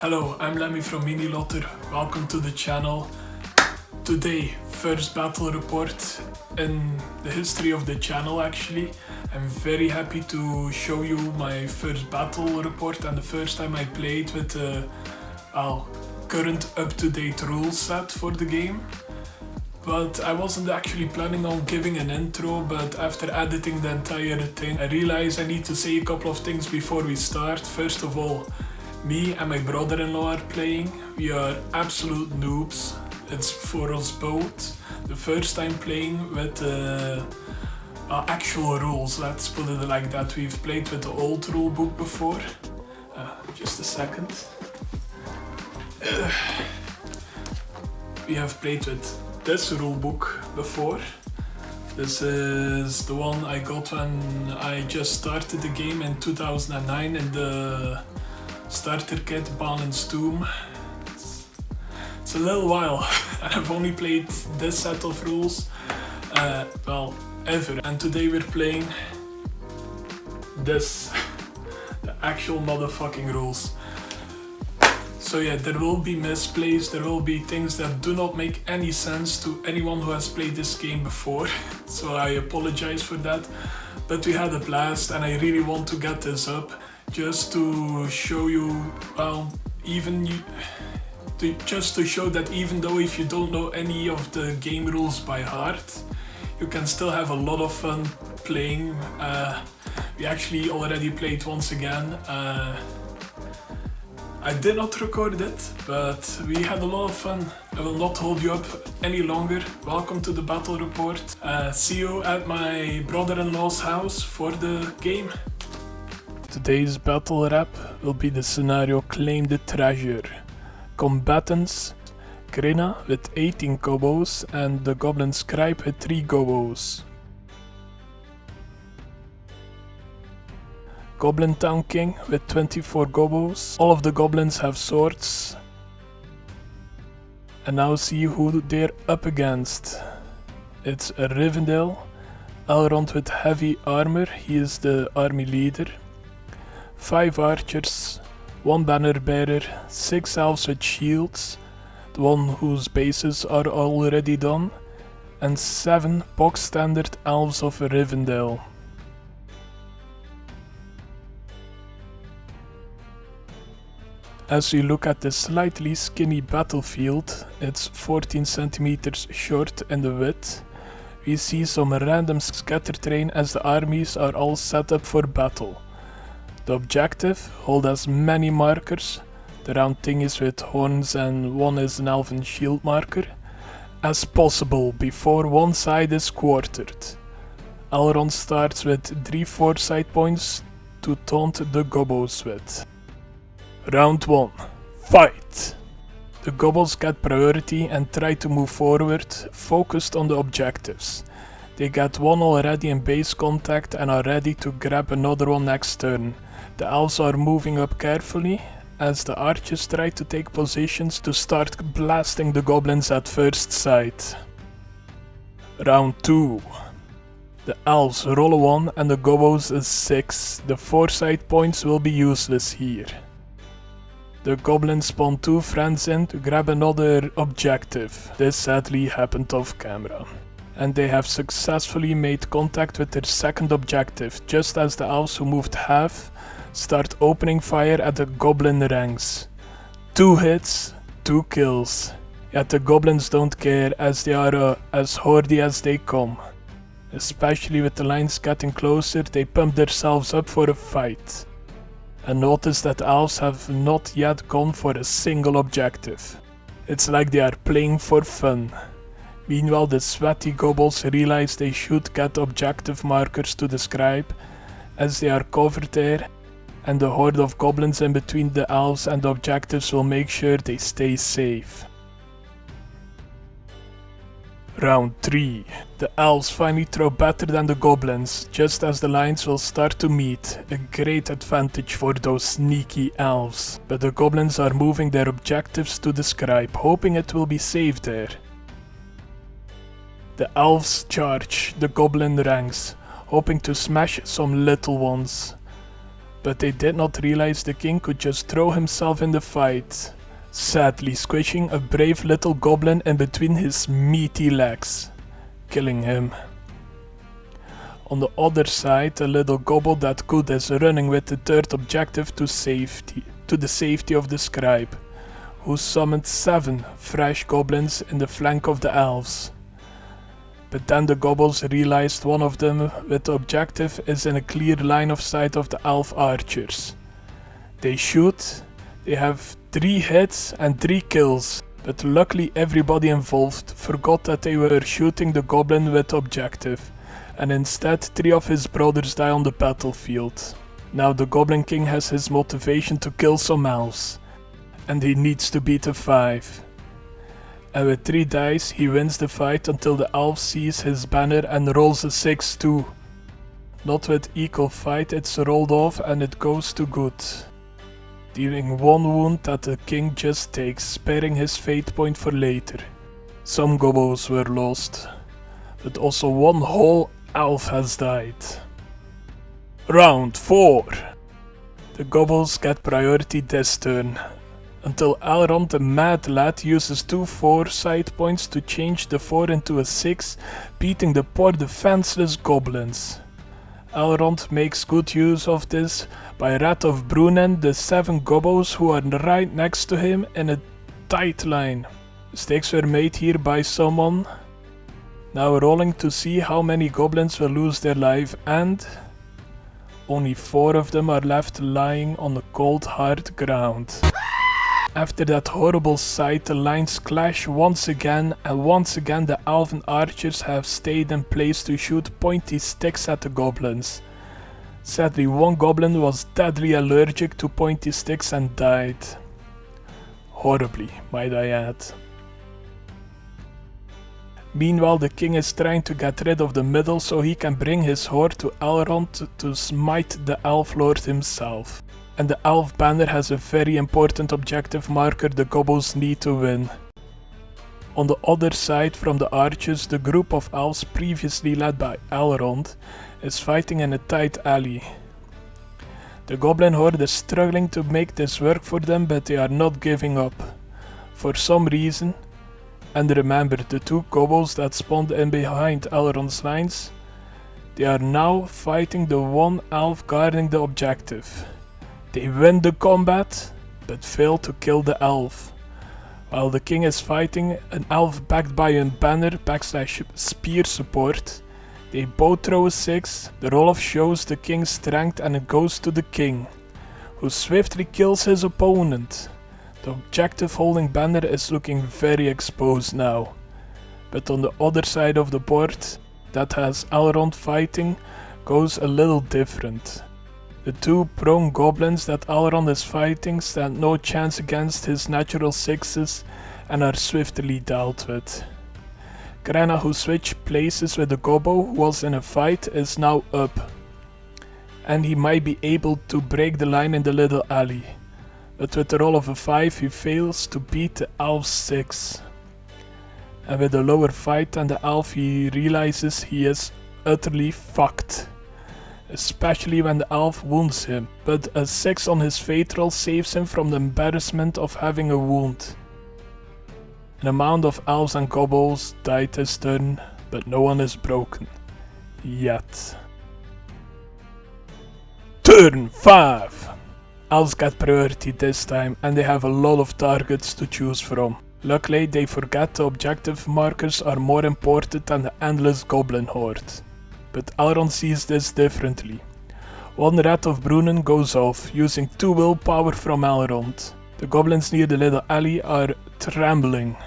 Hello, I'm Lemmy from Mini Lotr. Welcome to the channel. Today, first battle report in the history of the channel actually. I'm very happy to show you my first battle report and the first time I played with the current up-to-date rule set for the game. But I wasn't actually planning on giving an intro, but after editing the entire thing, I realized I need to say a couple of things before we start. First of all, me and my brother-in-law are playing. We are absolute noobs. It's for us both. The first time playing with actual rules, let's put it like that. We've played with the old rule book before. Just a second. We have played with this rule book before. This is the one I got when I just started the game in 2009 in the starter kit Balin's Tomb. It's a little while and I've only played this set of rules ever, and today we're playing this, the actual motherfucking rules. So yeah, there will be misplays, there will be things that do not make any sense to anyone who has played this game before, so I apologize for that, but we had a blast and I really want to get this up just to show you, just to show that even though if you don't know any of the game rules by heart, you can still have a lot of fun playing. We actually already played once again. I did not record it, but we had a lot of fun. I will not hold you up any longer. Welcome to the battle report. See you at my brother-in-law's house for the game. Today's battle rap will be the scenario Claim the Treasure. Combatants: Grina with 18 gobos and the goblin scribe with 3 gobos. Goblin Town King with 24 gobos. All of the goblins have swords. And now see who they're up against. It's a Rivendell, Elrond with heavy armor, he is the army leader. 5 archers, 1 banner bearer, 6 elves with shields, the one whose bases are already done, and 7 box standard elves of Rivendell. As we look at the slightly skinny battlefield, it's 14 centimeters short in the width. We see some random scatter terrain as the armies are all set up for battle. The objective: hold as many markers, the round thingies with horns and one is an elven shield marker, as possible before one side is quartered. Elrond starts with 3 foresight points to taunt the gobos with. Round 1. Fight! The gobos get priority and try to move forward, focused on the objectives. They get one already in base contact and are ready to grab another one next turn. The elves are moving up carefully as the archers try to take positions to start blasting the goblins at first sight. Round 2. The elves roll a 1 and the gobos a 6. The foresight points will be useless here. The goblins spawn 2 friends in to grab another objective. This sadly happened off camera. And they have successfully made contact with their second objective, just as the elves who moved half start opening fire at the goblin ranks. 2 hits, 2 kills. Yet the goblins don't care as they are as hardy as they come. Especially with the lines getting closer, they pump themselves up for a fight. And notice that elves have not yet gone for a single objective. It's like they are playing for fun. Meanwhile, the sweaty goblins realize they should get objective markers to the scribe, as they are covered there, and the horde of goblins in between the elves and the objectives will make sure they stay safe. Round 3. The elves finally throw better than the goblins, just as the lines will start to meet, a great advantage for those sneaky elves. But the goblins are moving their objectives to the scribe, hoping it will be safe there. The elves charge the goblin ranks, hoping to smash some little ones. but they did not realize the king could just throw himself in the fight, sadly squishing a brave little goblin in between his meaty legs, killing him. On the other side, a little gobble that could is running with the third objective to the safety of the scribe, who summoned 7 fresh goblins in the flank of the elves. But then the gobbles realized one of them with the objective is in a clear line of sight of the elf archers. They shoot, they have 3 hits and 3 kills, but luckily everybody involved forgot that they were shooting the goblin with the objective, and instead 3 of his brothers die on the battlefield. Now the Goblin King has his motivation to kill some elves, and he needs to beat a 5. And with 3 dice he wins the fight until the elf sees his banner and rolls a 6 too. Not with equal fight, it's rolled off and it goes to good, dealing 1 wound that the king just takes, sparing his fate point for later. Some gobbles were lost, but also 1 whole elf has died. Round 4. The gobbles get priority this turn, until Elrond the mad lad uses 2 foresight points to change the 4 into a 6, beating the poor defenseless goblins. Elrond makes good use of this by Rat of Brunnen the 7 gobbles who are right next to him in a tight line. Mistakes were made here by someone. Now rolling to see how many goblins will lose their life, and only 4 of them are left lying on the cold hard ground. After that horrible sight, the lines clash once again, and once again the elven archers have stayed in place to shoot pointy sticks at the goblins. Sadly, 1 goblin was deadly allergic to pointy sticks and died. Horribly, might I add. Meanwhile, the king is trying to get rid of the middle so he can bring his horde to Elrond to smite the elf lord himself. And the elf banner has a very important objective marker the gobbles need to win. On the other side from the archers, the group of elves previously led by Elrond is fighting in a tight alley. The goblin horde is struggling to make this work for them, but they are not giving up. For some reason, and remember the 2 gobbles that spawned in behind Elrond's lines, they are now fighting the 1 elf guarding the objective. They win the combat, but fail to kill the elf. While the king is fighting an elf backed by a banner / spear support, they both throw a 6, the roll-off shows the king's strength and it goes to the king, who swiftly kills his opponent. The objective holding banner is looking very exposed now, but on the other side of the board, that has Elrond fighting, goes a little different. The 2 prone goblins that Elrond is fighting stand no chance against his natural 6s and are swiftly dealt with. Grana, who switched places with the gobbo who was in a fight, is now up, and he might be able to break the line in the little alley. But with the roll of a 5 he fails to beat the elf's 6. And with a lower fight than the elf he realizes he is utterly fucked. Especially when the elf wounds him, but a 6 on his fate roll saves him from the embarrassment of having a wound. An amount of elves and gobbles died this turn, but no one is broken. Yet. Turn 5! Elves get priority this time and they have a lot of targets to choose from. Luckily they forget the objective markers are more important than the endless goblin horde. But Elrond sees this differently. 1 Rat of Brunnen goes off, using 2 willpower from Elrond. The goblins near the little alley are trembling.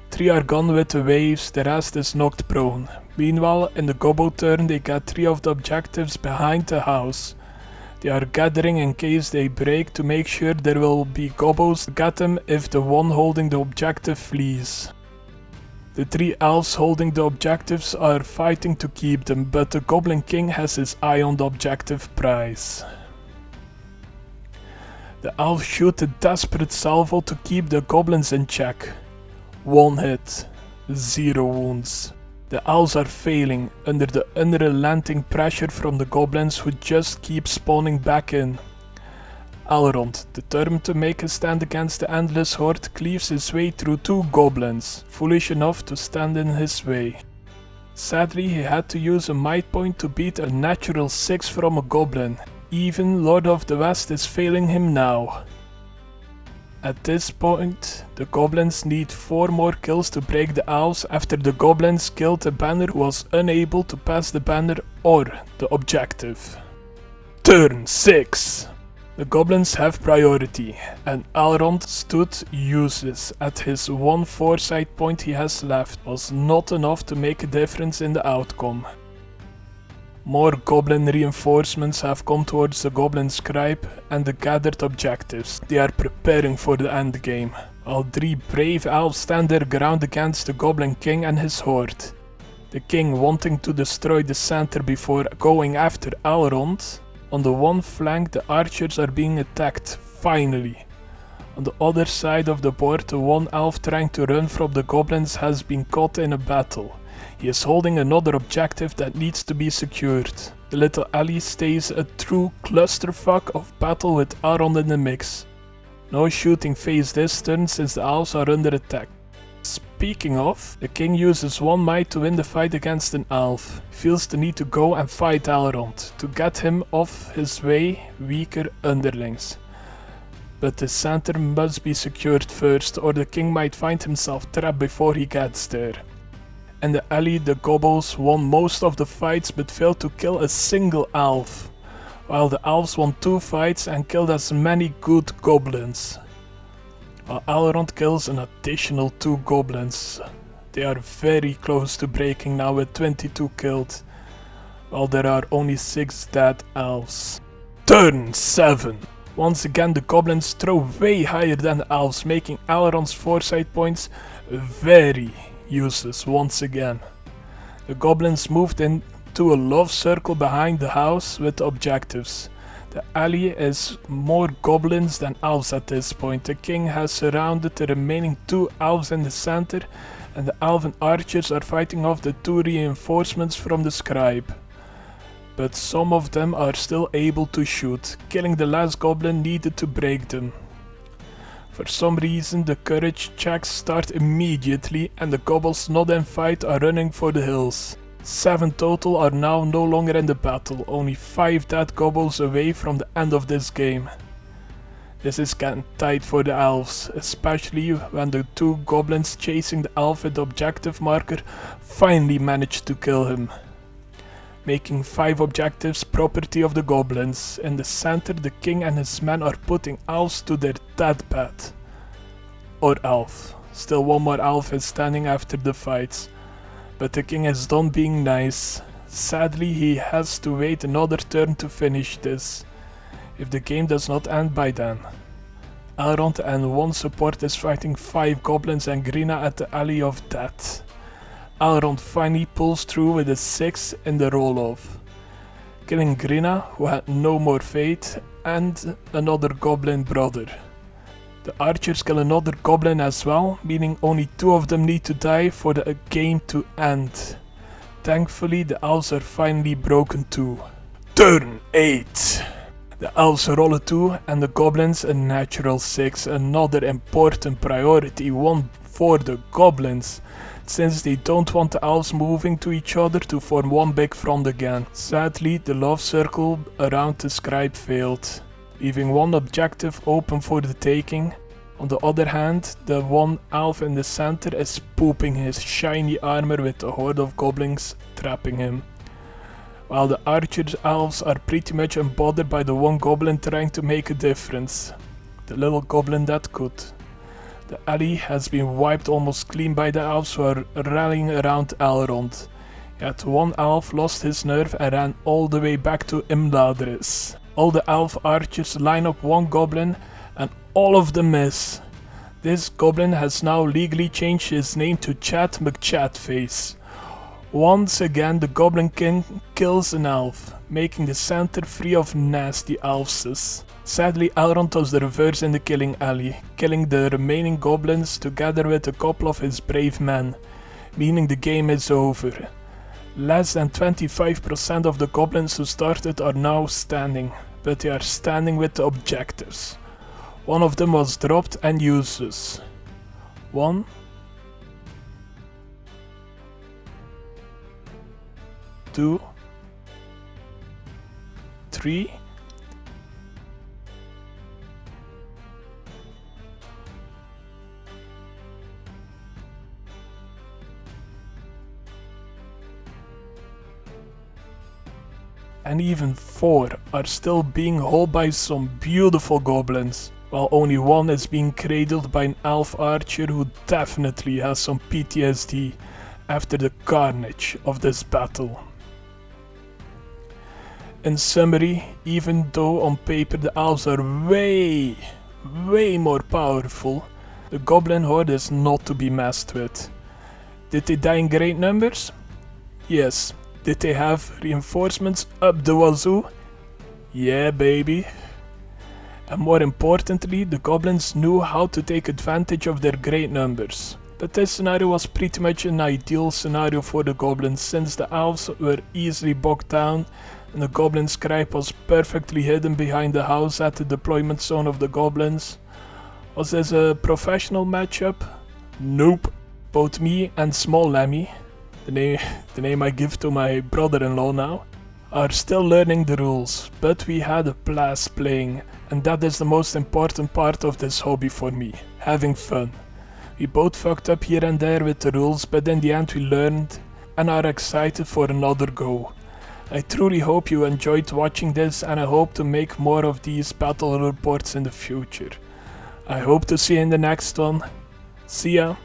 3 are gone with the waves, the rest is knocked prone. Meanwhile, in the gobbo turn they get 3 of the objectives behind the house. They are gathering in case they break to make sure there will be gobbos to get them if the one holding the objective flees. The 3 elves holding the objectives are fighting to keep them, but the Goblin King has his eye on the objective prize. The elves shoot a desperate salvo to keep the goblins in check. 1 hit, 0 wounds. The elves are failing under the unrelenting pressure from the goblins who just keep spawning back in. Elrond, determined to make a stand against the endless horde, cleaves his way through 2 goblins, foolish enough to stand in his way. Sadly, he had to use a might point to beat a natural 6 from a goblin. Even Lord of the West is failing him now. At this point, the goblins need 4 more kills to break the elves after the goblins killed a banner who was unable to pass the banner or the objective. Turn 6. The goblins have priority, and Elrond stood useless as his 1 foresight point he has left was not enough to make a difference in the outcome. More goblin reinforcements have come towards the goblin scribe and the gathered objectives. They are preparing for the endgame, while 3 brave elves stand their ground against the goblin king and his horde. The king wanting to destroy the center before going after Elrond. On the one flank the archers are being attacked, finally. On the other side of the board the one elf trying to run from the goblins has been caught in a battle. He is holding another objective that needs to be secured. The little alley stays a true clusterfuck of battle with Elrond in the mix. No shooting phase this turn since the elves are under attack. Speaking of, the king uses 1 might to win the fight against an elf. He feels the need to go and fight Elrond, to get him off his way, weaker underlings. But the center must be secured first, or the king might find himself trapped before he gets there. In the alley, the goblins won most of the fights but failed to kill a single elf, while the elves won 2 fights and killed as many good goblins. While Elrond kills an additional 2 goblins. They are very close to breaking now with 22 killed, while there are only 6 dead elves. Turn 7! Once again the goblins throw way higher than the elves, making Elrond's foresight points very useless once again. The goblins moved into a love circle behind the house with the objectives. The alley is more goblins than elves at this point. The king has surrounded the remaining 2 elves in the center, and the elven archers are fighting off the 2 reinforcements from the scribe. But some of them are still able to shoot, killing the last goblin needed to break them. For some reason the courage checks start immediately and the goblins not in fight are running for the hills. 7 total are now no longer in the battle, only 5 dead goblins away from the end of this game. This is getting tight for the elves, especially when the 2 goblins chasing the elf with the objective marker finally managed to kill him. Making 5 objectives property of the goblins. In the center the king and his men are putting elves to their deathbed. Or elf. Still 1 more elf is standing after the fights. But the king is done being nice. Sadly he has to wait another turn to finish this, if the game does not end by then. Elrond and 1 support is fighting 5 goblins and Grina at the Alley of Death. Elrond finally pulls through with a 6 in the roll-off, killing Grina, who had no more fate, and another goblin brother. The archers kill another goblin as well, meaning only 2 of them need to die for the game to end. Thankfully the elves are finally broken too. Turn 8! The elves roll a 2 and the goblins a natural 6, another important priority one for the goblins, since they don't want the elves moving to each other to form one big front again. Sadly, the love circle around the scribe failed, leaving 1 objective open for the taking. On the other hand, the 1 elf in the center is pooping his shiny armor with the horde of goblins trapping him, while the archers elves are pretty much unbothered by the 1 goblin trying to make a difference, the little goblin that could. The alley has been wiped almost clean by the elves who are rallying around Elrond. Yet 1 elf lost his nerve and ran all the way back to Imladris. All the elf archers line up 1 goblin and all of them miss. This goblin has now legally changed his name to Chat McChatface. Once again the Goblin King kills an elf, making the center free of nasty elfses. Sadly Elrond does the reverse in the killing alley, killing the remaining goblins together with a couple of his brave men, meaning the game is over. Less than 25% of the goblins who started are now standing, but they are standing with the objectives. One of them was dropped and useless. 1, 2, 3, and even 4 are still being held by some beautiful goblins, while only 1 is being cradled by an elf archer who definitely has some PTSD after the carnage of this battle. In summary, even though on paper the elves are way more powerful, the goblin horde is not to be messed with. Did they die in great numbers? Yes. Did they have reinforcements up the wazoo? Yeah, baby. And more importantly, the goblins knew how to take advantage of their great numbers. But this scenario was pretty much an ideal scenario for the goblins, since the elves were easily bogged down and the goblin scribe was perfectly hidden behind the house at the deployment zone of the goblins. Was this a professional matchup? Nope. Both me and Small Lemmy, the name I give to my brother-in-law now, are still learning the rules, but we had a blast playing, and that is the most important part of this hobby for me, having fun. We both fucked up here and there with the rules, but in the end we learned and are excited for another go. I truly hope you enjoyed watching this, and I hope to make more of these battle reports in the future. I hope to see you in the next one. See ya!